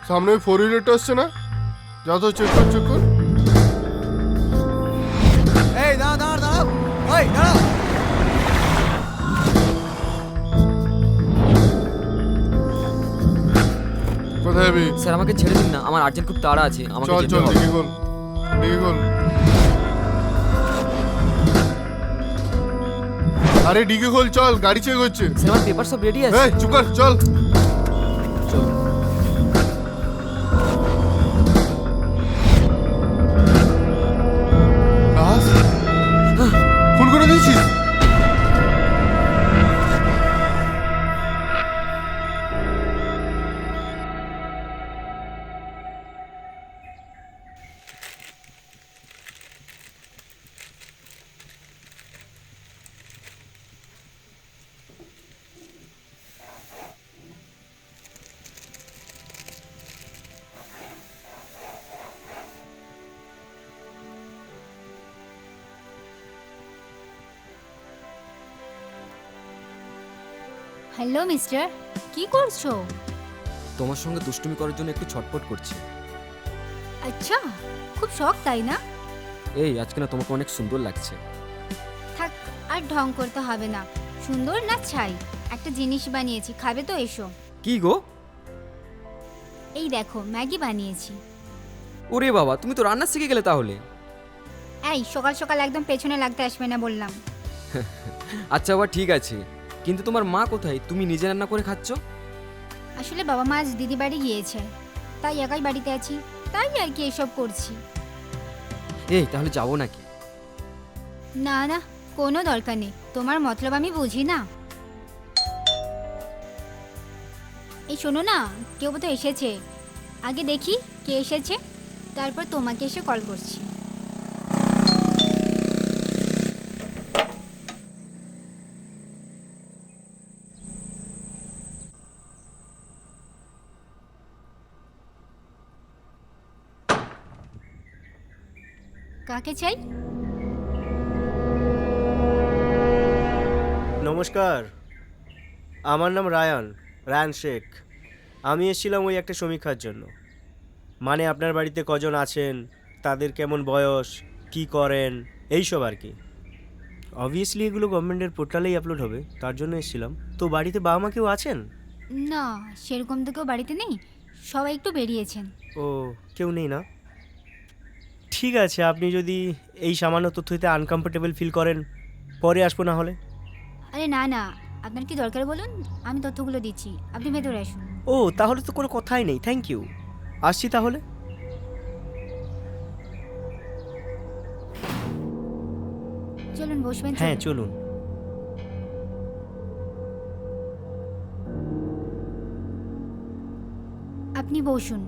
সামনে ওই 4 হুইলারটা আসছে না, যা তো চেক কর চেক কর। এই দাঁড়াও দাঁড়াও দাঁড়াও, ওই দাঁড়াও। কোথায় যাবি? স্যার আমাকে ছেড়ে দিন না, আমার আর্জেন্ট খুব তাড়া আছে, আমাকে চল যেতে চল, হবে। ডিগি খোল ডিগি খোল। আরে ডিগি খোল, চল, গাড়ি চেক হচ্ছে। স্যার আমার পেপার সব রেডি আছে। এই চুপ কর, চল। দাস, ফোন করে দিয়েছিস? হ্যালো মিস্টার, কি করছো? তোমার সঙ্গে দুষ্টুমি করার জন্য একটু ছটফট করছি। আচ্ছা, খুব শখ তাই না? এই আজকে না তোমাকে অনেক সুন্দর লাগছে। থাক, আর ঢং করতে হবে না। সুন্দর না ছাই, একটা জিনিস বানিয়েছি, খাবে তো? এসো। কি গো? এই দেখো, ম্যাগি বানিয়েছি। ওরে বাবা, তুমি তো রান্না শিখে গেলে তাহলে। এই সকাল সকাল একদম পেছনে লাগতে আসবে না বললাম। আচ্ছা বাবা ঠিক আছে, কিন্তু তোমার মা কোথায়? তুমি নিজে রান্না করে খাচ্ছ? আসলে বাবা মা আজ দিদি বাড়ি গিয়েছে, তাই একাই বাড়িতে আছি, তাই আর কি এসব করছি। এই তাহলে যাবো নাকি? না না, কোনো দরকার নেই, তোমার মতলব আমি বুঝি না। এই শোনো না, কেউ তো এসেছে, আগে দেখি কে এসেছে, তারপর তোমাকে এসে কল করছি। কাকে চাই? নমস্কার, আমার নাম রায়ান শেখ। আমি এসেছিলাম ওই একটা সমীক্ষার জন্য। মানে আপনার বাড়িতে কজন আছেন, তাদের কেমন বয়স, কি করেন, এইসব আর কি। অবভিয়াসলি এগুলো গভর্নমেন্টের পোর্টালেই আপলোড হবে, তার জন্য এসেছিলাম। তো বাড়িতে বাবা মা কেউ আছেন? না, সেরকম তো কেউ বাড়িতে নেই, সবাই একটু বেরিয়েছেন। ও, কেউ নেই না? ঠিক আছে, আপনি যদি এই সামান্য তথ্যতে আনকমফোর্টেবল ফিল করেন, পরে আসবো না হলে। আরে না না, আপনার কি দরকার বলুন, আমি তথ্যগুলো দিচ্ছি, আপনি ভেতরে আসুন। ও, তাহলে তো কোনো কথাই নেই, থ্যাংক ইউ। আসছি তাহলে। চলুন বসবেন। হ্যাঁ চলুন। চলুন। আপনি বসুন।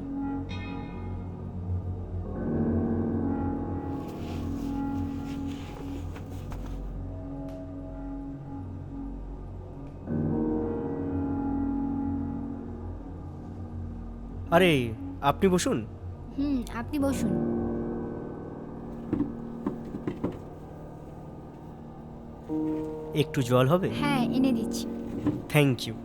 আরে আপনি বসুন। আপনি বসুন। একটু জল হবে? হ্যাঁ, এনে দিচ্ছি। Thank you.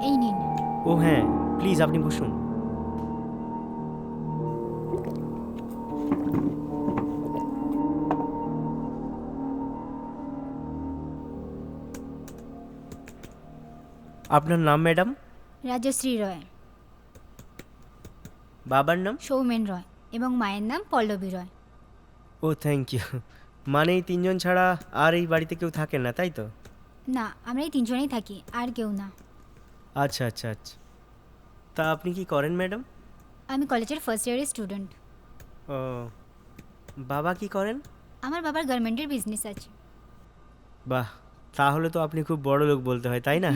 এই নিন। ও হ্যাঁ, প্লিজ আপনি বসুন। আপনার নাম ম্যাডাম? রাজশ্রী রয়। বাবার নাম? সৌমেন রয় এবং মায়ের নাম পল্লবী রয়। ও থ্যাংক ইউ। মানে এই তিনজন ছাড়া আর এই বাড়িতে কেউ থাকেন না, তাই তো? না, আমরা এই তিনজনেই থাকি, আর কেউ না। আচ্ছা আচ্ছা আচ্ছা। তা আপনি কি করেন ম্যাডাম? আমি কলেজের ফার্স্ট ইয়ারের স্টুডেন্ট। ও, বাবা কি করেন? আমার বাবার গার্মেন্টের বিজনেস আছে। বাহ, তাহলে তো আপনি খুব বড় লোক বলতে হয়, তাই না?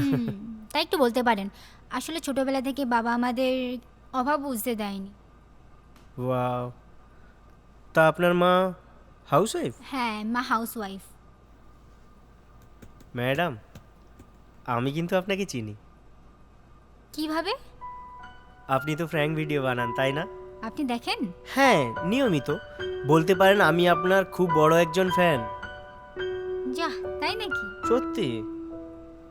তাই একটু বলতে পারেন। আসলে ছোটবেলা থেকে বাবা আমাদের অভাব বুঝতে দেয়নি। ওয়াও, তা আপনার মা হাউস ওয়াইফ? হ্যাঁ, মা হাউস ওয়াইফ। ম্যাডাম, আমি কিন্তু আপনাকে চিনি। কিভাবে? আপনি তো ফ্র্যাঙ্ক ভিডিও বানান, তাই না? আপনি দেখেন? হ্যাঁ, নিয়মিত। বলতে পারেন আমি আপনার খুব বড় একজন ফ্যান। যাহ, তাই নাকি? সত্যি।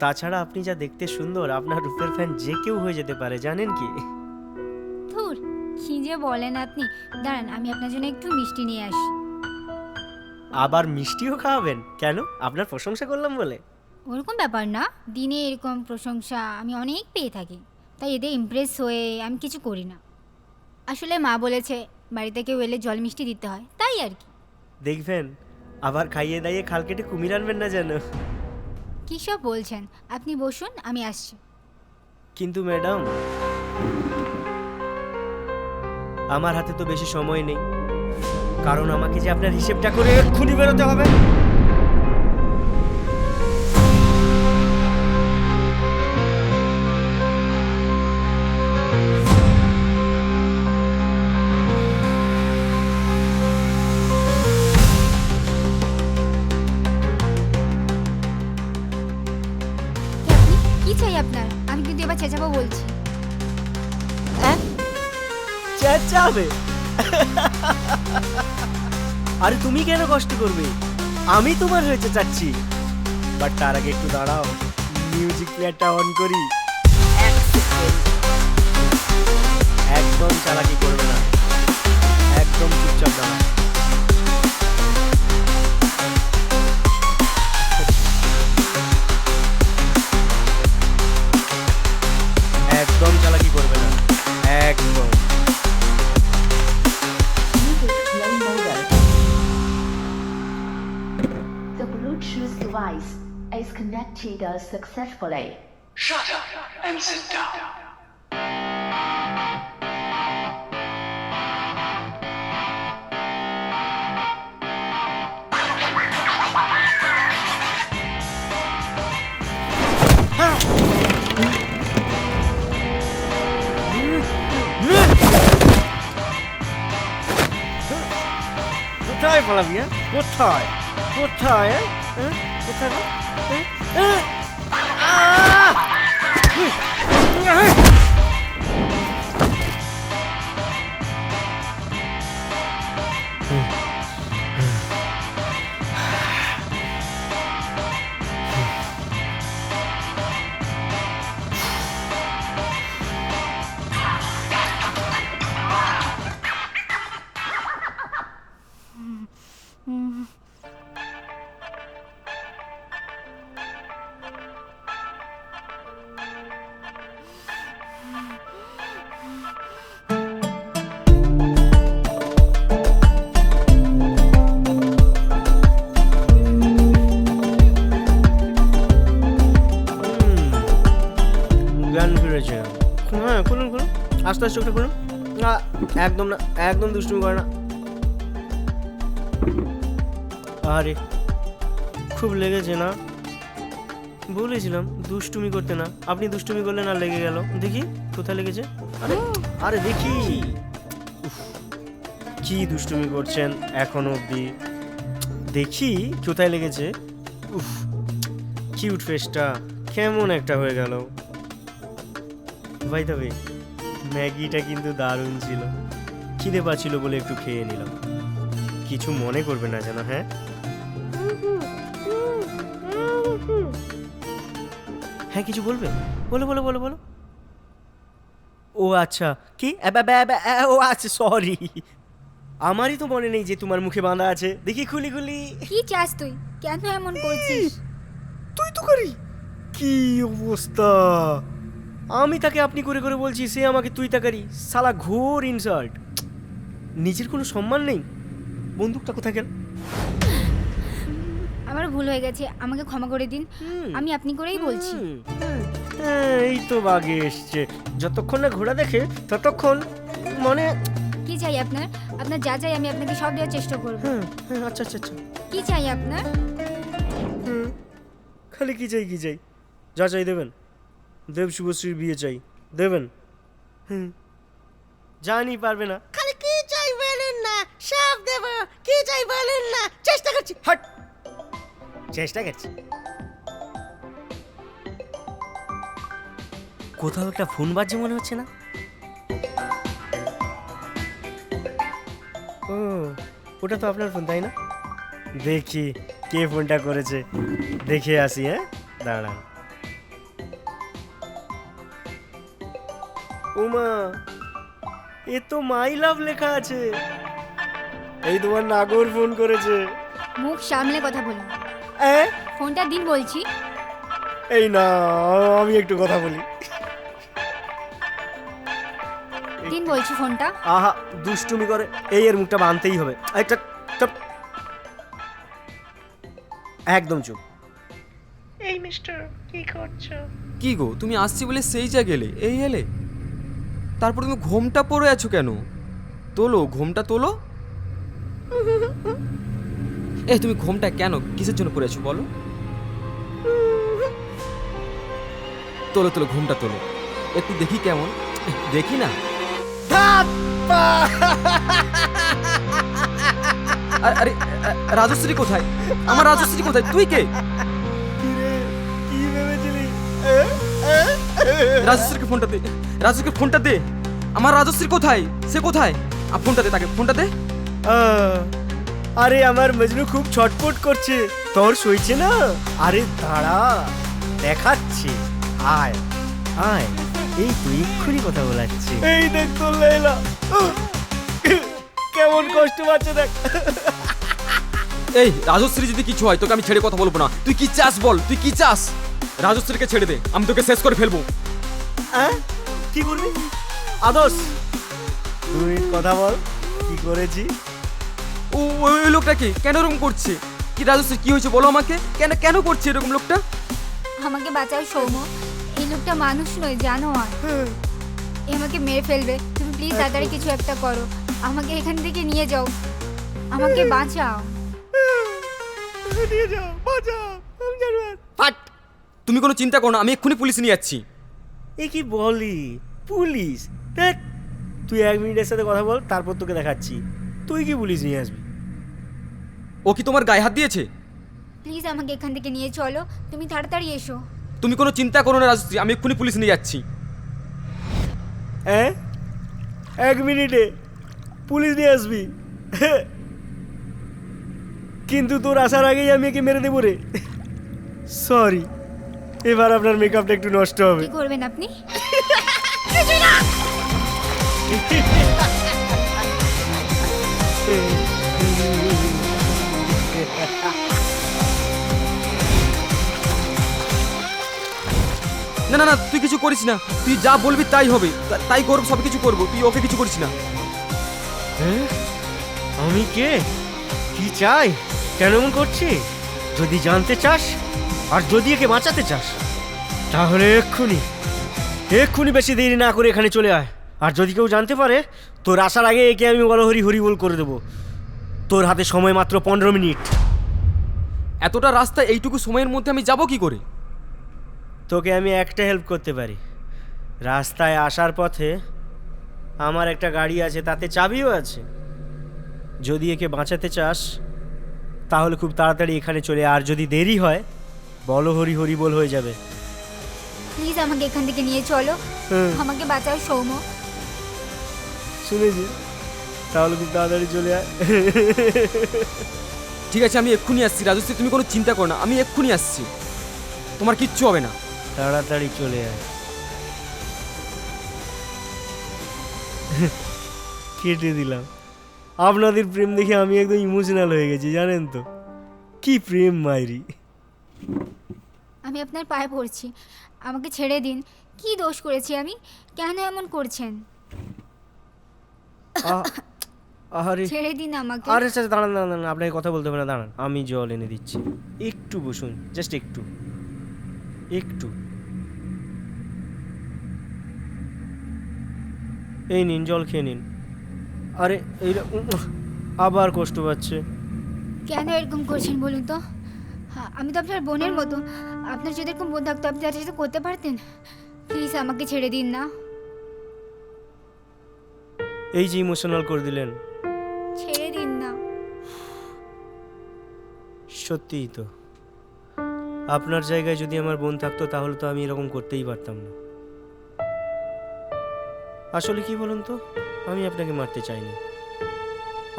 তাছাড়া আপনি যা দেখতে সুন্দর, আপনার রূপের ফ্যান যে কেউ হয়ে যেতে পারে, জানেন কি? ধুর, কি যে বলেন আপনি। দাঁড়ান, আমি আপনার জন্য একটু মিষ্টি নিয়ে আসি। আবার মিষ্টিও খাওয়াবেন? কেন? আপনার প্রশংসা করলাম বলে? ওরকম ব্যাপার না, দিনে এরকম প্রশংসা আমি অনেক পেয়ে থাকি, তাই এদের ইমপ্রেস হয়ে আমি কিছু করি না। আসলে মা বলেছে বাড়িতে কেউ এলে জল মিষ্টি দিতে হয়, তাই আর কি। দেখবেন, আবার খাইয়ে দাইয়ে খাল কেটে কুমির আনবেন না যেন। কী সব বলছেন? আপনি বসুন, আমি আসছি। কিন্তু ম্যাডাম, আমার হাতে তো বেশি সময় নেই, কারণ আমাকে যে আপনার হিসেবটা করে এক্ষুনি বেরোতে হবে। কি চাই আপনার? আমি কিন্তু এবার চেঁচাবো বলছি। চেঁচাবে? আরে তুমি কেন কষ্ট করবে? আমি তোমার হয়ে চেঁচাচ্ছি। বাট তার আগে একটু দাঁড়াও, মিউজিক প্লেয়ারটা অন করি। একদম চালাকি করবে না, একদম চুপচাপ দাঁড়াও। একদম চালাকি করবে না, একদম। Play mode. The Bluetooth device is connected successfully. Shut up and sit down. কোথায় পালাবি? কোথায় কোথায়? কোথায়? জ্ঞান ফিরেছে। হ্যাঁ, খুলুন খুলুন, আস্তে আস্তে চোখটা খুলুন। না, একদম না, একদম দুষ্টুমি করে না। আরে খুব লেগেছে না? বলেছিলাম দুষ্টুমি করতে না, আপনি দুষ্টুমি করলেন আর লেগে গেল। দেখি কোথায় লেগেছে। আরে আরে দেখি। উফ, কি দুষ্টুমি করছেন এখনো অবধি? দেখি কোথায় লেগেছে। উফ, কিউট ফেসটা কেমন একটা হয়ে গেল। ভাই তবে ম্যাগিটা কিন্তু দারুণ ছিল। খিদে পাচ্ছিল বলে একটু খেয়ে নিলাম। কিছু মনে করবে না যেন, হ্যাঁ? হ্যাঁ, কিছু বলবে? বলো বলো বলো বলো। ও আচ্ছা, কি? ও আচ্ছা, সরি। আমারই তো মনে নেই যে তোমার মুখে বাঁধা আছে। দেখি খুলি খুলি। কি চাস তুই? কেন এমন করছিস? তুই তো করি। কি অবস্থা! আমি তাকে আপনি করে করে বলছি, সে আমাকে তুই তাকারি। শালা ঘোর ইনসাল্ট। নিজের কোনো সম্মান নেই। বন্দুকটা কোথায় গেল? আমার ভুল হয়ে গেছে, আমাকে ক্ষমা করে দিন। আমি আপনি করেই বলছি। এই তো বাগে এসছে। যতক্ষণ না ঘোড়া দেখে ততক্ষণ মনে। কি চাই আপনার? আপনার যা চাই আমি আপনাকে সব দেওয়ার চেষ্টা করব। আচ্ছা আচ্ছা আচ্ছা। কি চাই আপনার? খালি কি চাই কি চাই? যা চাই দেবেন। দেব শুভশ্রীর বিয়ে চাই, দেবেন? জানি পারবে না। খালি কি চাই বলেন না, সব দেব। কি চাই বলেন না, চেষ্টা করছি। হট, চেষ্টা করছি। কোথাও একটা ফোন বাজছে মনে হচ্ছে না? ও, ওটা তো আপনার ফোন, তাই না? দেখি কে ফোনটা করেছে, দেখে আসি। হ্যাঁ, দাঁড়ান। উমা, এ তো মাই লাভ লেখা আছে। এই তোমার নাগর ফোন করেছে। মুখ সামলে কথা বলুন। হ্যাঁ, ফোনটা দিন বলছি। এই না, আমি একটু কথা বলি। দিন বলছি ফোনটা। আহা, দুষ্টুমি করে। এই এর মুখটা বাঁধতেই হবে। একটা চুপ, একদম চুপ। এই মিস্টার, কি করছো? কি গো, তুমি আসছি বলে সেই যা গেলে, এই এলে? তারপর তুমি ঘোমটা পরে আছো কেন? তোলো ঘোমটা, তোলো। এ তুমি ঘোমটা কেন, কিসের জন্য পরে আছো বলো? তোলো তোলো, ঘোমটা তোলো, একটু দেখি কেমন, দেখি না। আরে রাজশ্রী কোথায়? আমার রাজশ্রী কোথায়? তুই কে? কি ভেবেছিলি? রাজশ্রীকে ফোনটা দে, রাজশ্রীকে ফোনটা দে। আমার রাজশ্রী কোথায়? সে কোথায়? ফোনটা দে তাকে, ফোনটা দে। আরে আমার মজনু খুব ছটফট করছে, তোর সইছে না? আরে দাঁড়া, দেখাচ্ছি। আয় আয়, এই তুই এক্ষুনি কথা বলাচ্ছি। এই দেখ তোর লাইলা কেমন কষ্ট পাচ্ছে দেখ। এই রাজশ্রী যদি কিছু হয় তোকে আমি ছেড়ে কথা বলবো না। তুই কি চাস বল, তুই কি চাস? রাজশ্রীকে ছেড়ে দে, আমি তোকে শেষ করে ফেলবো। কি করবি আদর্শ? তুই কথা বল, কি করেছি? ও ওই লোকটা কি, কেন এরকম করছে? কি রাজশ্রী, কি হয়েছে বলো আমাকে? কেন কেন করছে এরকম লোকটা? আমাকে বাঁচাও সৌম্য, এই লোকটা মানুষ নয়, জানোয়ার। এ আমাকে মেরে ফেলবে। তুমি প্লিজ তাড়াতাড়ি কিছু একটা করো, আমাকে এখান থেকে নিয়ে যাও, আমাকে বাঁচাও। নিয়ে যাও, বাঁচাও, আমি জানোয়ার। ফাট! তুমি কোনো চিন্তা করো না, আমি এক্ষুনি পুলিশ নিয়ে যাচ্ছি। এ কি বলি, পুলিশ? দেখ, তুই 1 মিনিটের সাথে কথা বল, তারপর তোকে দেখাচ্ছি। তুই কি পুলিশ নিয়ে আসবি? ও কি তোমার গায়ে হাত দিয়েছে? প্লিজ আমাকে এখান থেকে নিয়ে চলো, তুমি তাড়াতাড়ি এসো। তুমি কোনো চিন্তা করো না রাজশ্রী, আমি এক্ষুনি পুলিশ নিয়ে যাচ্ছি। হ্যাঁ, 1 মিনিটে পুলিশ নিয়ে আসবি? কিন্তু তোর আসার আগেই আমি একে মেরে দেবো রে। সরি, এবার আপনার মেকআপটা একটু নষ্ট হবে। কি করবেন আপনি? না না না, তুই কিছু করিস না, তুই যা বলবি তাই হবে, তাই করব, সব কিছু করবো, তুই ওকে কিছু করিস না। হ্যাঁ, আমি কে, কি চাই, কেন এমন করছি? যদি জানতে চাস আর যদি একে বাঁচাতে চাস, তাহলে এক্ষুনি বেশি দেরি না করে এখানে চলে আয়। আর যদি কেউ জানতে পারে, তোর আসার আগে একে আমি বলহরি হরিবোল করে দেবো। তোর হাতে সময় মাত্র 15 মিনিট। এতটা রাস্তা এইটুকু সময়ের মধ্যে আমি যাব কি করে? তোকে আমি একটা হেল্প করতে পারি। রাস্তায় আসার পথে আমার একটা গাড়ি আছে, তাতে চাবিও আছে। যদি একে বাঁচাতে চাস তাহলে খুব তাড়াতাড়ি এখানে চলে, আর যদি দেরি হয় বলহরি হরিবোল হয়ে যাবে। প্লিজ আমাকে এখান থেকে নিয়ে চলো, আমাকে বাঁচাও সৌম্য। শুনেছি, তাহলে খুব তাড়াতাড়ি চলে আয়। ঠিক আছে, আমি এক্ষুনি আসছি রাজশ্রী, তুমি কোনো চিন্তা করো না, আমি এক্ষুনি আসছি, তোমার কিচ্ছু হবে না। তাড়াতাড়ি চলে আয়। কেটে দিলাম। আপনাদের প্রেম দেখে আমি একদম ইমোশনাল হয়ে গেছি, জানেন তো? কি প্রেম মাইরি। আমি আপনার পায়ে পড়ছি, আমাকে ছেড়ে দিন। কি দোষ করেছি আমি, কেন এমন করছেন? আরে ছেড়ে দিন আমাকে। আরে আচ্ছা, দাঁড়ান দাঁড়ান, আপনাকে কথা বলতে হবে না, দাঁড়ান, আমি জল এনে দিচ্ছি। একটু বসুন, জাস্ট একটু। এই নিন, জল খেয়ে নিন। আরে এই আবার কষ্ট পাচ্ছে। কেন এরকম করছেন বলুন তো? আমি তো আপনার বোনের মতো, আপনার যদি এরকম বোন থাকতো আপনি তার সাথে করতে পারতেন। প্লিজ আমাকে ছেড়ে দিন না। এই যে ইমোশনাল করে দিলেন। ছেড়ে দিন না। সত্যিই তো, আপনার জায়গায় যদি আমার বোন থাকতো তাহলে তো আমি এরকম করতেই পারতাম না। আসলে কি বলুন তো, আমি আপনাকে মারতে চাইনি,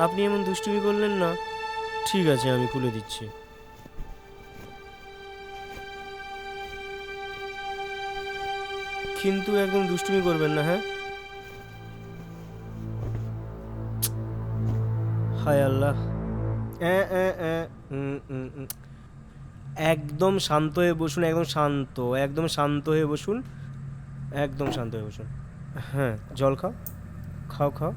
আপনি এমন দুষ্টুমি করলেন না। ঠিক আছে, আমি খুলে দিচ্ছি। কিন্তু একদম দুষ্টুমি করবেন না, হ্যাঁ? হায় আল্লাহ। একদম শান্ত হয়ে বসুন, একদম শান্ত, একদম শান্ত হয়ে বসুন, একদম শান্ত হয়ে বসুন। হ্যাঁ, জল খাও, খাও খাও।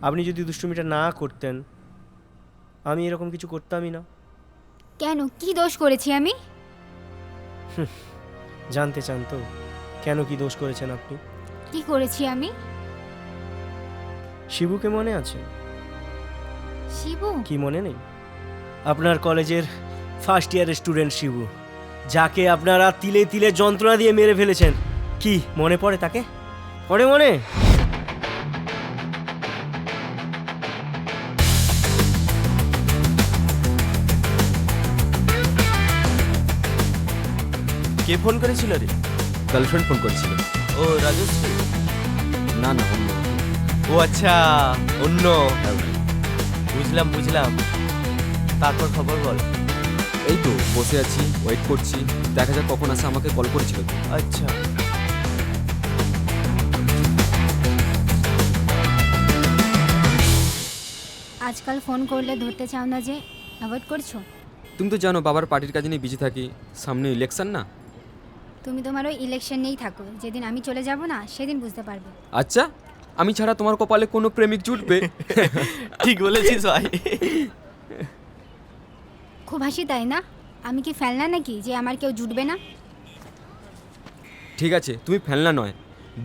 আপনি যদি দুষ্টুমিটা না করতেন আমি এরকম কিছু করতামই না। কেন, কি দোষ করেছি আমি? জানতে চান তো কেন কি দোষ করেছেন আপনি? কি করেছি আমি? শিবুকে মনে আছে? শিবু? কি মনে নেই? আপনার কলেজের ফার্স্ট ইয়ারের স্টুডেন্ট শিবু, যাকে আপনারা তিলে তিলে যন্ত্রণা দিয়ে মেরে ফেলেছেন। কি মনে পড়ে তাকে? পড়ে মনে? কে ফোন করেছিল রে? গার্লফ্রেন্ড ফোন করেছিল। ও রাজশ্রী? না না, অন্য। ও আচ্ছা, অন্য। বুঝলাম বুঝলাম। তারপর খবর বল। এই তো বসে আছি, ওয়েট করছি, দেখা যাক কখন আসে। আমাকে কল করেছিল তো। আচ্ছা, আজকাল ফোন করলে ধরতে চাও না যে, অ্যাভয়েড করছো? তুমি তো জানো বাবার পার্টির কাজে নিয়ে বিজি থাকি, সামনে ইলেকশন না। তুমি তোমার ওই ইলেকশন নিয়েই থাকো, যেদিন আমি চলে যাব না সেদিন বুঝতে পারবে। আচ্ছা, আমি ছাড়া তোমার কপালে কোনো প্রেমিক জুটবে? ঠিক বলেছিস ভাই। খুব হাসি তাই না? আমি কি ফেলনা নাকি যে আমার কেউ জুটবে না? ঠিক আছে, তুমি ফেলনা নয়,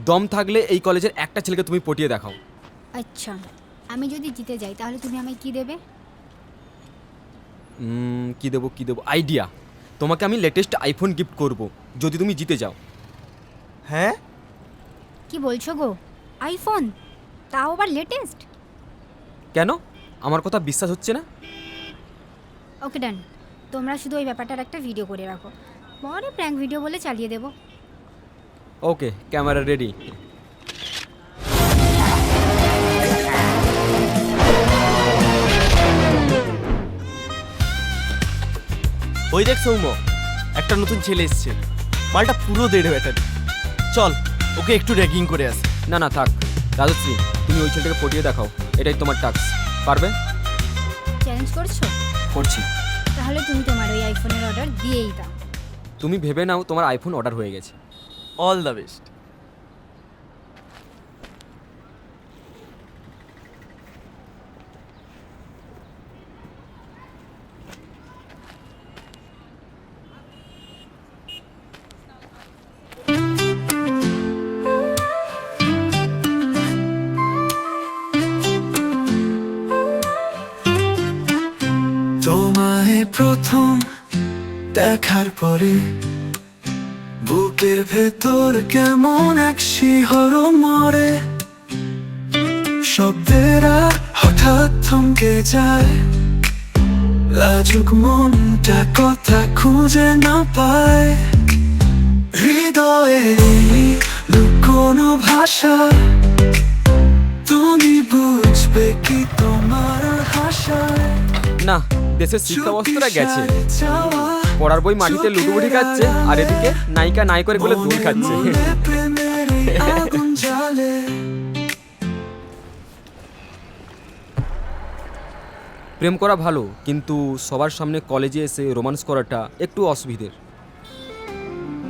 দম থাকলে এই কলেজের একটা ছেলেকে তুমি পটিয়ে দেখাও। আচ্ছা, আমি যদি জিতে যাই তাহলে তুমি আমায় কি দেবে? কি দেবো আইডিয়া। তোমাকে আমি লেটেস্ট আইফোন গিফট করব যদি তুমি জিতে যাও। হ্যাঁ, কি বলছো গো? আইফোন? তাও আবার লেটেস্ট? কেন, আমার কথা বিশ্বাস হচ্ছে না? ওকে ডান, তোমরা শুধু ওই ব্যাপারটার একটা ভিডিও করে রাখো, পরে প্র্যাঙ্ক ভিডিও বলে চালিয়ে দেবো। ওকে, ক্যামেরা রেডি। ওই দেখ সৌম্য, একটা নতুন ছেলে এসছে, মালটা পুরো দেড় ব্যাটারি। চল ওকে একটু র্যাগিং করে আসি। না না থাক, রাজশ্রী তুমি ওই ছেলেটাকে পটিয়ে দেখাও, এটাই তোমার টাস্ক। পারবে? চ্যালেঞ্জ করছো? করছি। তাহলে তুমি তোমার ওই আইফোনের অর্ডার দিয়েই দাও। তুমি ভেবে নাও তোমার আইফোন অর্ডার হয়ে গেছে। All the best. তোমায় প্রথম দেখার পরে বুকের ভেতর কেমন এক শিহরণ মরে, শব্দেরা হঠাৎ থমকে যায়, লাজুক মনটা কথা খুঁজে না পায়, হৃদয়ে লুকোনো ভাষা, তুমি বুঝবে কি তোমার হাসায়। না, দেশের শিক্ষা ব্যবস্থাটা গেছে, পড়ার বই মাটিতে লুটোপুটি খাচ্ছে, আর এদিকে নায়িকা নাই করে বলে দূর খাচ্ছে। প্রেম করা ভালো, কিন্তু সবার সামনে কলেজে এসে রোমান্স করাটা একটু অসুবিধের।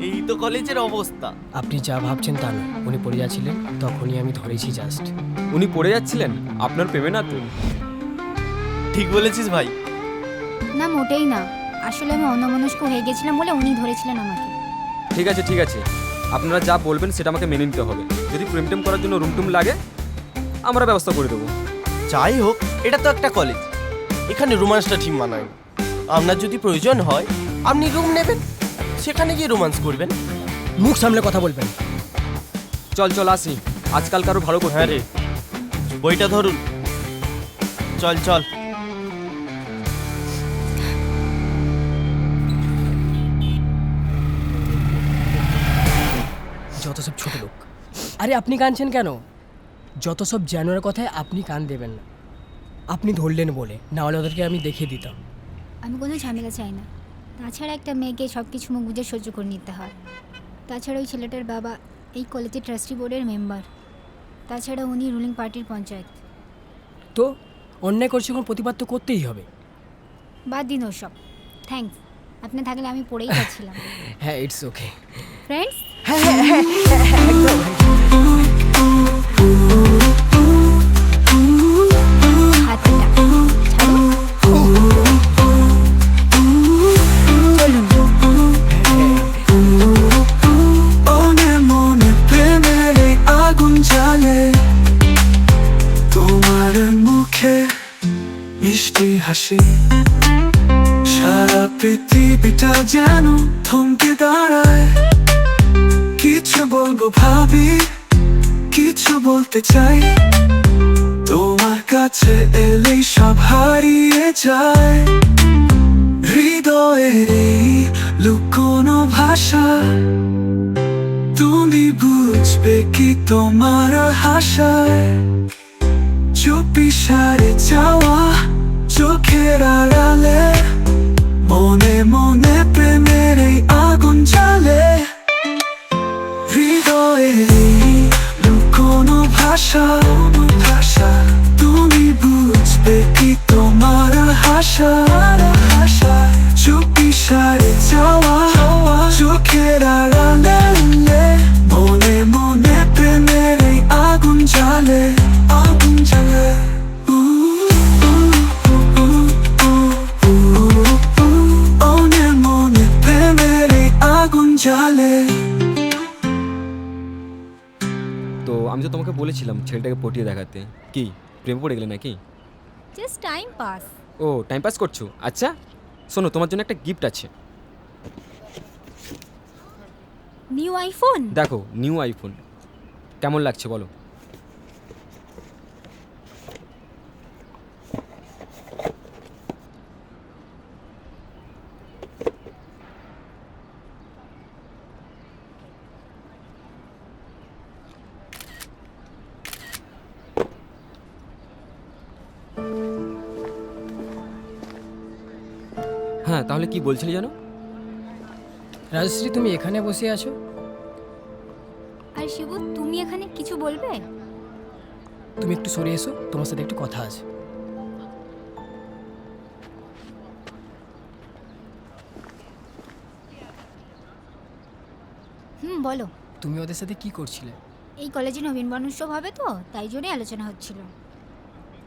এই তো কলেজের অবস্থা। আপনি যা ভাবছেন তা না, উনি পড়ে যাচ্ছিলেন তখনই আমি ধরেছি জাস্ট। উনি পড়ে যাচ্ছিলেন আপনার প্রেমে না তো? ঠিক বলেছিস ভাই। না মোটেই না, আসলে আমি অন্যমনস্ক হয়ে গেছিলাম বলে উনি ধরেছিলেন আমাকে। ঠিক আছে ঠিক আছে, আপনারা যা বলবেন সেটা আমাকে মেনে নিতে হবে। যদি প্রেম টেম করার জন্য রুম টুম লাগে আমরা ব্যবস্থা করে দেবো। যাই হোক, এটা তো একটা কলেজ, এখানে রোমান্সটা ঠিক মানায় না। আপনার যদি প্রয়োজন হয় আপনি রুম নেবেন, সেখানে গিয়ে রোমান্স করবেন? মুখ সামলে কথা বলবেন। চল চল আসি, আজকাল কারো ভালো করতে হ্যাঁ রে, বইটা ধরুন, চল চল। যত সব ছোট লোক। আরে আপনি কাঁদছেন কেন? যত সব জানোয়ারের কথায় আপনি কান দেবেন না। আপনি ধরলেন বলে, না হলে ওদেরকে আমি দেখিয়ে দিতাম। আমি কোনো ঝামেলা চাই না। তাছাড়া একটা মেয়েকে সব কিছু মুখ বুঝে সহ্য করে নিতে হয়। তাছাড়া ওই ছেলেটার বাবা এই কলেজের ট্রাস্টি বোর্ডের মেম্বার। তাছাড়া উনি রুলিং পার্টির পঞ্চায়েত। তো অন্যায় করছে, এখন প্রতিবাদ তো করতেই হবে। বাদ দিন ওসব। থ্যাঙ্কস, আপনি থাকলে আমি পড়েই যাচ্ছিলাম। হ্যাঁ, ইটস ওকে। ফ্রেন্ডস, হাতটা ছাড়ো। মনে মনে প্রেমের এই আগুন জ্বালে, তোমার মুখে মিষ্টি হাসি, সারা পৃথিবীটা যেন থমকে দাঁড়ায়। কিছু বলবো ভাবি, কিছু বলতে চাই, তোমার কাছে এলেই সব হারিয়ে যায়। হৃদয়ের এই লুকোনো ভাষা, তুমি বুঝবে কি তোমার হাসায়? চুপি সারে যাওয়া চোখের আড়ালে, মনে মনে প্রেমের এই আগুন জ্বালে। হৃদয়ের এই লুকোনো ভাষা, তুমি বুঝবে কি তোমার হাসা? চুপি সারে যাওয়া চোখের আড়ালে, মনে মনে প্রেমের এই আগুন জ্বালে, আগুন জ্বালে। মনে মনে প্রেমের এই আগুন জ্বালে। তো আমি তো তোমাকে বলেছিলাম ছেলেটাকে পটিয়ে দেখাতে, কি প্রেমে পড়ে গেলে নাকি? Just time pass. ও টাইম পাস করছো? আচ্ছা শোনো, তোমার জন্য একটা গিফট আছে। New iPhone? দেখো, নিউ আইফোন কেমন লাগছে বলো? হ্যাঁ, তাহলে কি বলছিলে জানো? রাজশ্রী, তুমি এখানে বসে আছো? আর শিবু, তুমি এখানে কিছু বলবে? তুমি একটু সরে এসো, তোমার সাথে একটু কথা আছে। বলো। তুমি ওদের সাথে কি করছিলে? এই কলেজে নবীনবরণ উৎসব হবে তো, তাই জন্যই আলোচনা হচ্ছিল।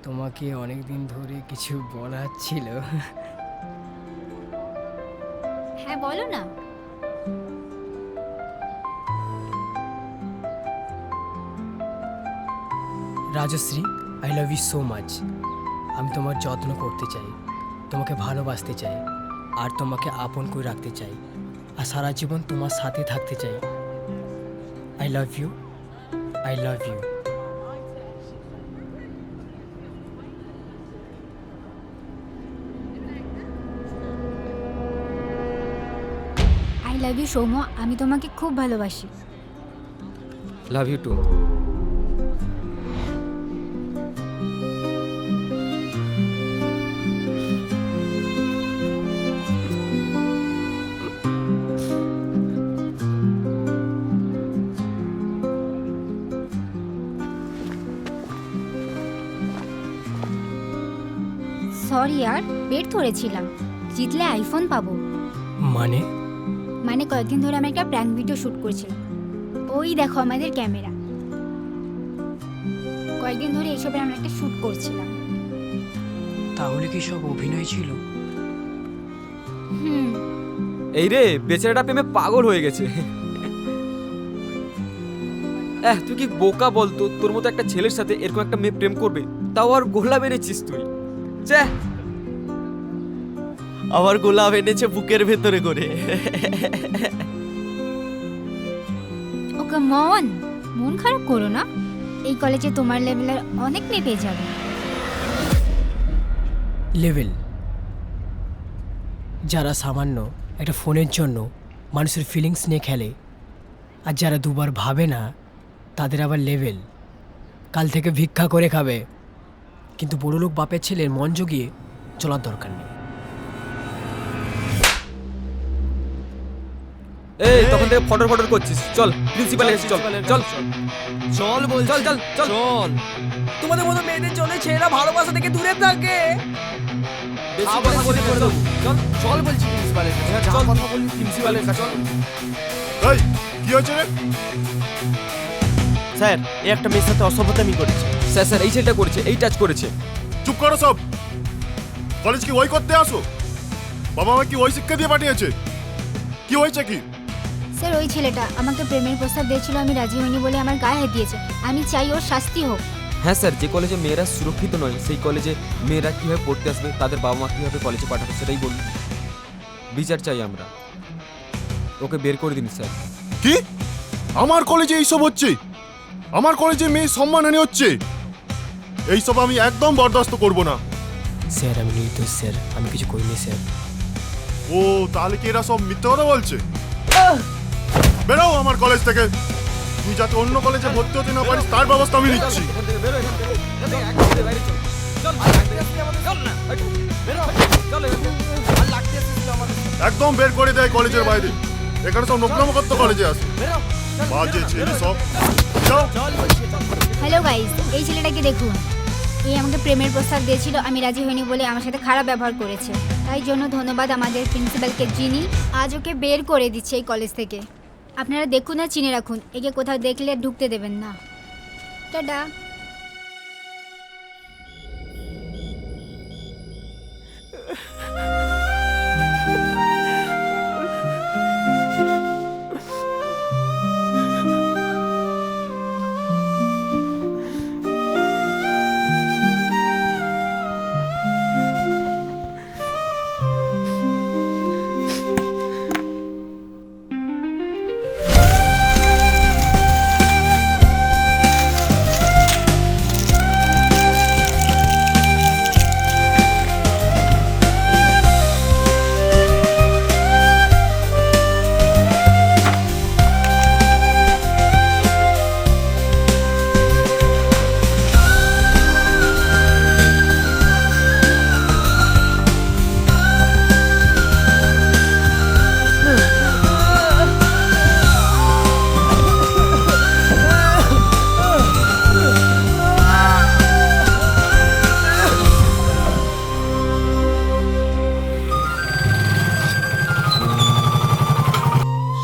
তোমাকে অনেক দিন ধরে কিছু বলার ছিল। হ্যাঁ, বলো না। Rajashree, I love you so much. আমি তোমার যত্ন করতে চাই, তোমাকে ভালোবাসতে চাই, আর তোমাকে আপন করে রাখতে চাই, আর সারা জীবন তোমার সাথে থাকতে চাই। I love you, I love you. I love you Soumya, আমি তোমাকে খুব ভালোবাসি। Love you too. সরি আর পেট ধরেছিলাম। জিতলে আইফোন পাবো। মানে? মানে কয়েকদিন ধরে আমি একটা প্র্যাঙ্ক ভিডিও শ্যুট করছিলাম। ওই দেখো আমাদের ক্যামেরা। কয়েকদিন ধরে এসবের আমরা একটা শ্যুট করছিলাম। তাহলে কি সব অভিনয় ছিল? এই রে, বেচারাটা প্রেমে পাগল হয়ে গেছে। তুই কি বোকা বলতো? তোর মতো একটা ছেলের সাথে এরকম একটা মেয়ে প্রেম করবে, তাও আর গোলা মেরেছিস তুই। আমার গোলাপ এনেছে বুকের ভেতরে করে। ওকে মন খারাপ করো না, এই কলেজে তোমার লেভেলের অনেক মেয়ে পেয়ে যাবে। লেভেল যারা সামান্য একটা ফোনের জন্য মানুষের ফিলিংস নিয়ে খেলে, আর যারা দুবার ভাবে না, তাদের আবার লেভেল। কাল থেকে ভিক্ষা করে খাবে, কিন্তু বড়লোক বাপের ছেলের মন জগিয়ে চলার দরকার নেই। এই তখন থেকে ফটর ফটর করছিস, চল প্রিন্সিপালের কাছে চল চল চল বল, চল চল চল চল। তোমাদের মতো মেয়েদের জন্য ছেলেরা ভালোবাসা থেকে দূরে থাকে। বেশি কথা বলি করে দেবো। চল চল বলছি প্রিন্সিপালের কাছে, যা কথা বলবি প্রিন্সিপালের কাছে। এই কি হয়েছে রে? স্যার, এই একটা মেয়ের সাথে অসভ্যতামি করেছে। স্যার স্যার এই ছেলেটা করেছে, এই টাচ করেছে। চুপ করো সব। কলেজ কি ওই করতে আসো? বাবা মা কি ওই শিক্ষা দিয়ে পাঠিয়েছে? কি হয়েছে কি? স্যার ওই ছেলেটা আমাকে প্রেমের প্রস্তাব দিয়েছিল, আমি রাজি হইনি বলে আমার গায়ে হাত দিয়েছে। আমি চাই ওর শাস্তি হোক। হ্যাঁ স্যার, যে কলেজে মেয়েরা সুরক্ষিত নয় সেই কলেজে মেয়েরা কীভাবে পড়তে আসবে, তাদের বাবা মা কীভাবে কলেজে পাঠাবে সেটাই বলুন। বিচার চাই আমরা, ওকে বের করে দিন স্যার। কি? আমার কলেজে এইসব হচ্ছে? আমার কলেজে মেয়ে সম্মানহানি হচ্ছে? এইসব আমি একদম বরদাস্ত করব না। স্যার আমি নির্দোষ স্যার, আমি কিছু করিনি স্যার। ও তাহলে কি এরা সব মিথ্যে কথা বলছে? বেরো আমার কলেজ থেকে। তুই যাতে অন্য কলেজে ভর্তি হতে না পারিস তার ব্যবস্থা আমি নিচ্ছি। একদম বের করে দেয় কলেজের বাইরে। এখানে সব নোংরামো করতে কলেজে আসে। বাজে ছেলে সব। যাও। হ্যালো গাইস, এই ছেলেটাকে দেখুন। এই আমাকে প্রেমের প্রস্তাব দিয়েছিল, আমি রাজি হইনি বলে আমার সাথে খারাপ ব্যবহার করেছে। তাই জন্য ধন্যবাদ আমাদের প্রিন্সিপালকে, যিনি আজ ওকে বের করে দিচ্ছে এই কলেজ থেকে। আপনারা দেখুন আর চিনে রাখুন, একে কোথাও দেখলে ঢুকতে দেবেন না। টাটা।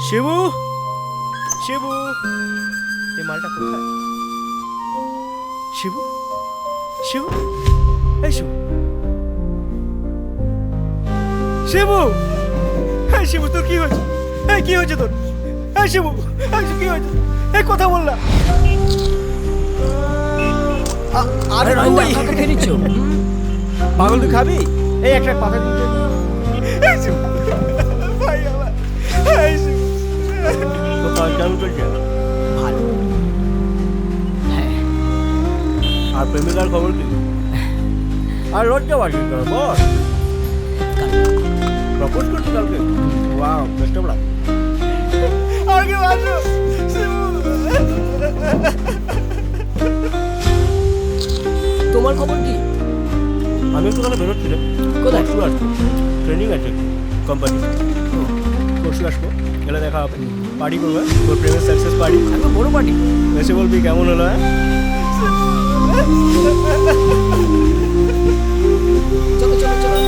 শিবু, শিবু, এই মালটা কোথায়? শিবু, শিবু, এই শিবু, শিবু, এই শিবু তোর কি হয়েছে? এই কি হয়েছে তোর? এই শিবু, এই কি হয়েছে? এই কথা বল না। আরে তুই কাকে খেয়ে নিচ্ছ? পাগল তুই খাবি? এই একটা পাতা দিতে। এই শিবু, ভাই আমার, এই শিবু। তো কাজ কেমন চলছে? ভালো। হ্যাঁ। আর প্রেমিকার খবর কি? আর লজ্জা বাসি তোর বল। প্রপোজ করছি কালকে। Wow, best of luck. আগে বাসো তোমার খবর কি? আমি একটু তাহলে বেরোচ্ছিলাম। কোথায়? পরশু আসবো, ট্রেনিং আছে কোম্পানি। পরশু আসবো, গেলে দেখা হবে। পার্টি করবে, তোর প্রেমের সাকসেস পার্টি। একদম বড় পার্টি। এসে বলবি কেমন হলো। হ্যাঁ চলো চলো চলো।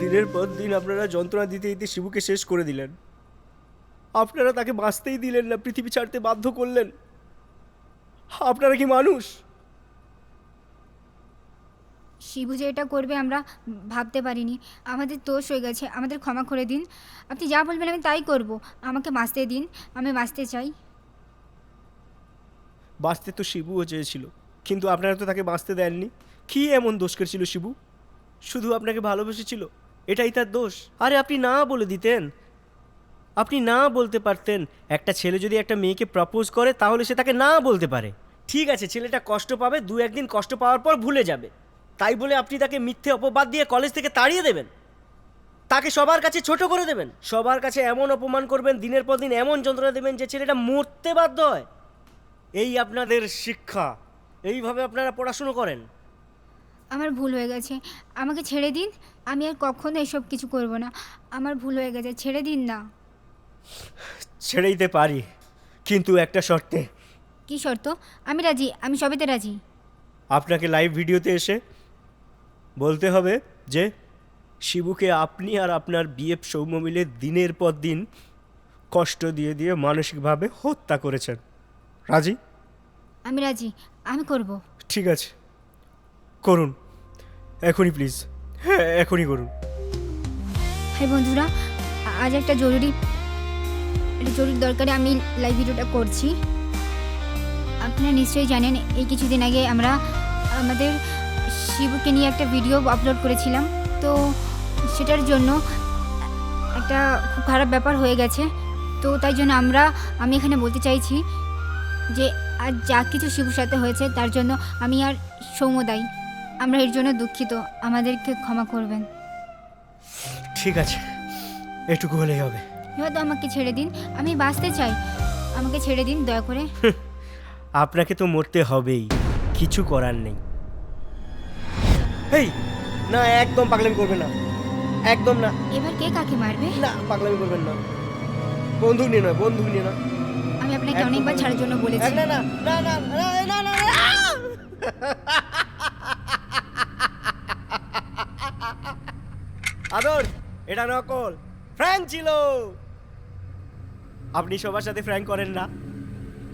দিনের পর দিন আপনারা যন্ত্রণা দিতে দিতে শিবুকে শেষ করে দিলেন। আপনারা তাকে বাঁচতেই দিলেন না, পৃথিবী ছাড়তে বাধ্য করলেন। আপনারা কি মানুষ? শিবু যে এটা করবে আমরা ভাবতে পারিনি। আমাদের দোষ হয়ে গেছে, আমাদের ক্ষমা করে দিন। আপনি যা বলবেন আমি তাই করব। আমাকে বাঁচতে দিন, আমি বাঁচতে চাই। বাঁচতে তো শিবুও চেয়েছিল, কিন্তু আপনারা তো তাকে বাঁচতে দেননি। কি এমন দোষ করেছিল শিবু? শুধু আপনাকে ভালোবেসেছিল, এটাই তার দোষ? আরে আপনি না বলে দিতেন, আপনি না বলতে পারতেন। একটা ছেলে যদি একটা মেয়েকে প্রপোজ করে তাহলে সে তাকে না বলতে পারে। ঠিক আছে, ছেলেটা কষ্ট পাবে, 2-1 দিন কষ্ট পাওয়ার পর ভুলে যাবে। তাই বলে আপনি তাকে মিথ্যে অপবাদ দিয়ে কলেজ থেকে তাড়িয়ে দেবেন, তাকে সবার কাছে ছোট করে দেবেন, সবার কাছে এমন অপমান করবেন, দিনের পর দিন এমন যন্ত্রণা দেবেন যে ছেলেটা মরতে বাধ্য হয়। এই আপনাদের শিক্ষা? এইভাবে আপনারা পড়াশুনো করেন? আমার ভুল হয়ে গেছে, আমাকে ছেড়ে দিন। আমি আর কখনো এসব কিছু করব না। আমার ভুল হয়ে গেছে, ছেড়ে দিন না। ছেড়ে দিতে পারি, কিন্তু একটা শর্তে। কি শর্ত? আমি রাজি, আমি সবেতে রাজি। আপনাকে লাইভ ভিডিওতে এসে বলতে হবে যে শিবুকে আপনি আর আপনার বিএফ সৌম্য মিলে দিনের পর দিন কষ্ট দিয়ে দিয়ে মানসিকভাবে হত্যা করেছেন। রাজি? আমি রাজি, আমি করব। ঠিক আছে, করুন এখনই, প্লিজ। হ্যাঁ, এখনই করুন। হ্যাঁ বন্ধুরা, আজ একটা জরুরি দরকারে আমি লাইভ ভিডিওটা করছি। আপনারা নিশ্চয়ই জানেন, এই কিছুদিন আগে আমরা আমাদের শিবুকে নিয়ে একটা ভিডিও আপলোড করেছিলাম। তো সেটার জন্য একটা খুব খারাপ ব্যাপার হয়ে গেছে। তো তাই জন্য আমি এখানে বলতে চাইছি যে আজ যা কিছু শিবুর সাথে হয়েছে তার জন্য আমি আর সৌম্য দায়ী। আমরা এর জন্য দুঃখিত, আমাদেরকে ক্ষমা করবেন। ঠিক আছে, এটুকু হলেই হবে। এবার তো আমাকে ছেড়ে দিন, আমি বাঁচতে চাই। আমাকে ছেড়ে দিন দয়া করে। আপনাকে তো মরতে হবেই, কিছু করার নেই। এই না, একদম পাগলামি করবেন না, একদম না। এবার কে কাকে মারবে? না, পাগলামি করবেন না। বন্দুক নিয়ে নয়, বন্দুক নিয়ে না। আমি আপনাকে অনেকবার ছাড়ার জন্য বলেছি। না না না না না না না। আদর, এটা নকল, ফ্র্যাঙ্ক ছিল। আপনি সবার সাথে ফ্র্যাঙ্ক করেন না,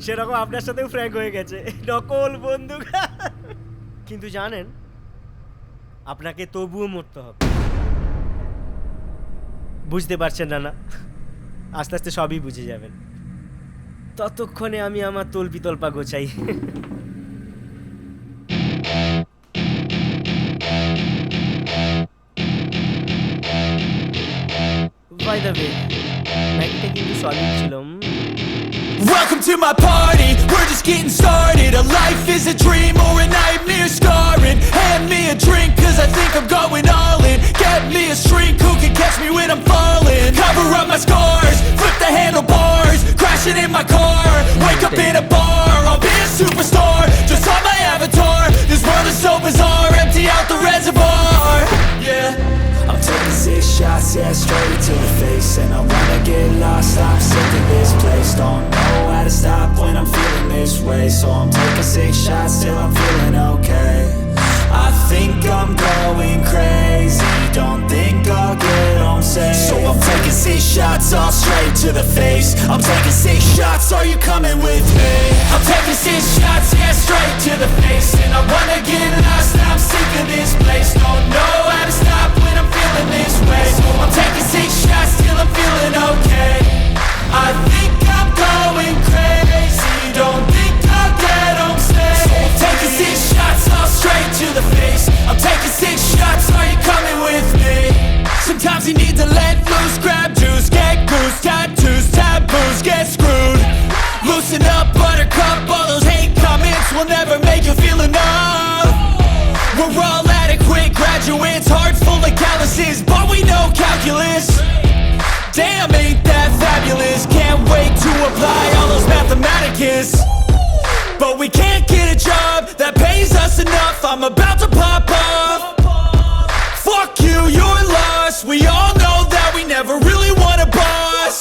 সেরকম আপনার সাথেও ফ্র্যাঙ্ক হয়ে গেছে, নকল বন্দুক। কিন্তু জানেন, আপনাকে তবুও মরতে হবে। বুঝতে পারছেন না? না, আস্তে আস্তে সবই বুঝে যাবেন। ততক্ষণে আমি আমার তল্পা গোছাই। বাই দ্য ওয়ে, ম্যাগিটা কিন্তু সলিড ছিল। Welcome to my party, we're just getting started. A life is a dream or a nightmare scarring. Hand me a drink cause I think I'm going all in. Get me a shrink who can catch me when I'm falling. Cover up my scars, flip the handlebars. Crashing in my car, wake up in a bar. I'll be a superstar, just on my avatar. This world is so bizarre, empty out the reservoir. Yeah, I'm taking 6 shots, yeah, straight to the face. And I wanna get lost, I'm sick of this place. Don't know how to stop when I'm feeling this way. So I'm taking 6 shots till I'm feeling okay. I think I'm going crazy, don't think I'll get home safe. So I'm taking 6 shots all straight to the face. I'm taking 6 shots, are you coming with me? I'm taking 6 shots, yeah, straight to the face. And I wanna get lost, I'm sick of this place. Don't know how to stop when I'm feeling this way. So I'm taking 6 shots till I'm feeling okay. I think I'm going crazy, don't think I'll get home safe. So I'm taking 6 shots all straight to the face. I'm taking 6 shots, are you coming with me? Sometimes you need to let loose, grab juice, get goose, tattoos, taboos, get screwed. Loosen up, buttercup, all those hate comments will never make you feel enough. We're all adequate graduates, heart full of calluses, but we know calculus. Damn, ain't that fabulous? Can't wait to apply all those mathematicus. But we can't get a job that pays us enough. I'm about to pop off. Fuck you, you're lost. We all know that we never really want a boss.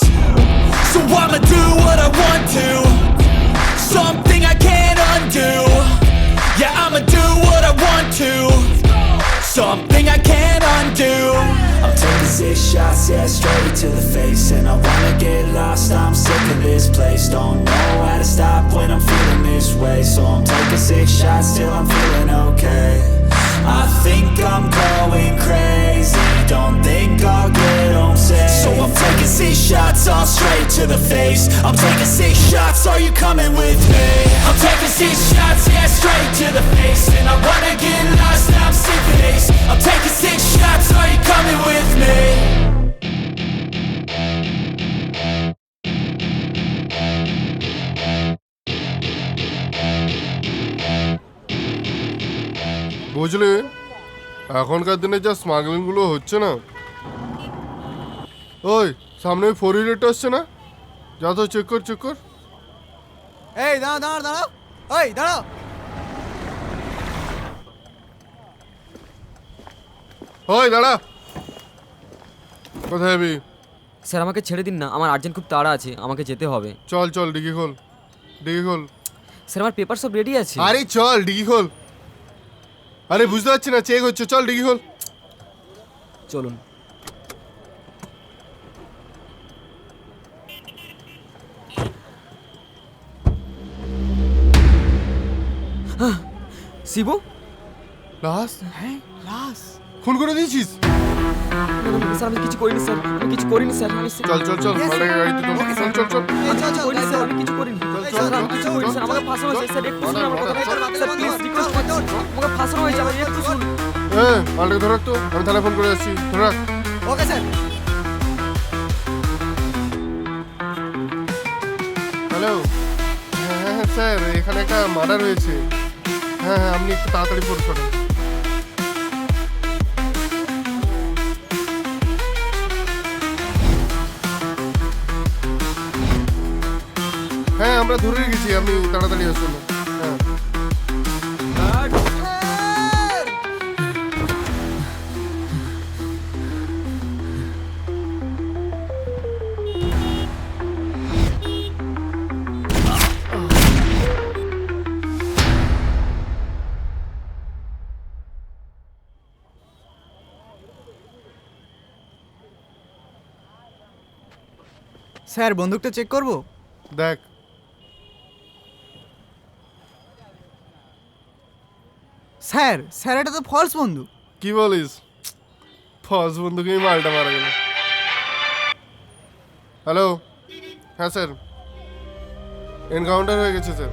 So I'ma do what I want to, something I can't undo. straight to the face. And I wanna get lost, I'm sick of this place. Don't know how to stop when I'm feeling this way. So I'm taking 6 shots till I'm feeling okay. I think I'm going crazy, don't think I'll get home safe. So I'm taking 6 shots all straight to the face. I'm taking 6 shots, are you coming with me? I'm taking 6 shots, yeah, straight to the face. And I wanna get lost, I'm sick of this. I'm taking 6 shots, are you coming with me? বুঝলি, এখনকার দিনে যা স্মাগলিংগুলো হচ্ছে না, ওই সামনে 4 হুইলারটা আসছে না, যা তো চেক কর। এই দাঁড়াও ওই দাঁড়াও। ওই দাঁড়া, কোথায় যাবি? স্যার আমাকে ছেড়ে দিন না, আমার আর্জেন্ট খুব তাড়া আছে, আমাকে যেতে হবে। চল ডিগি খোল। স্যার আমার পেপার সব রেডি আছে। আরে চল ডিগি খোল। আরে বুঝতে পারছি না, চেক হচ্ছে, চল ডিগি খোল। চলুন। শিবু, লাশ? হ্যাঁ লাশ। খুন করে দিয়েছিস? স্যার আমি কিছু করিনি স্যার, আমি কিছু করিনি স্যার। চল মালটাকে গাড়িতে তোল। চল। স্যার আমি কিছু করিনি স্যার, আমি কিছু করিনি স্যার, আমাকে ফাঁসানো হয়েছে স্যার, একটু শুনুন আমার কথা স্যার, প্লিজ রিকোয়েস্ট করছি, আমাকে ফাঁসানো হয়েছে, আমার একটু শুনুন। মালটাকে ধরে রাখ তো, আমি থানায় ফোন করে যাচ্ছি, ধরে রাখ। Okay sir. হ্যালো, হ্যাঁ স্যার, এখানে একটা মার্ডার হয়েছে। হ্যাঁ আপনি একটু তাড়াতাড়ি ফোন করেন। হ্যাঁ আমরা ধরে রেখেছি, আপনি তাড়াতাড়ি আসুন। হ্যাঁ স্যার বন্দুকটা চেক করব? দেখ। স্যার এটা তো ফলস বন্দুক। কি বলিস? ফলস বন্দুকেই মালটা মারা গেল। হ্যালো, হ্যাঁ স্যার, এনকাউন্টার হয়ে গেছে স্যার।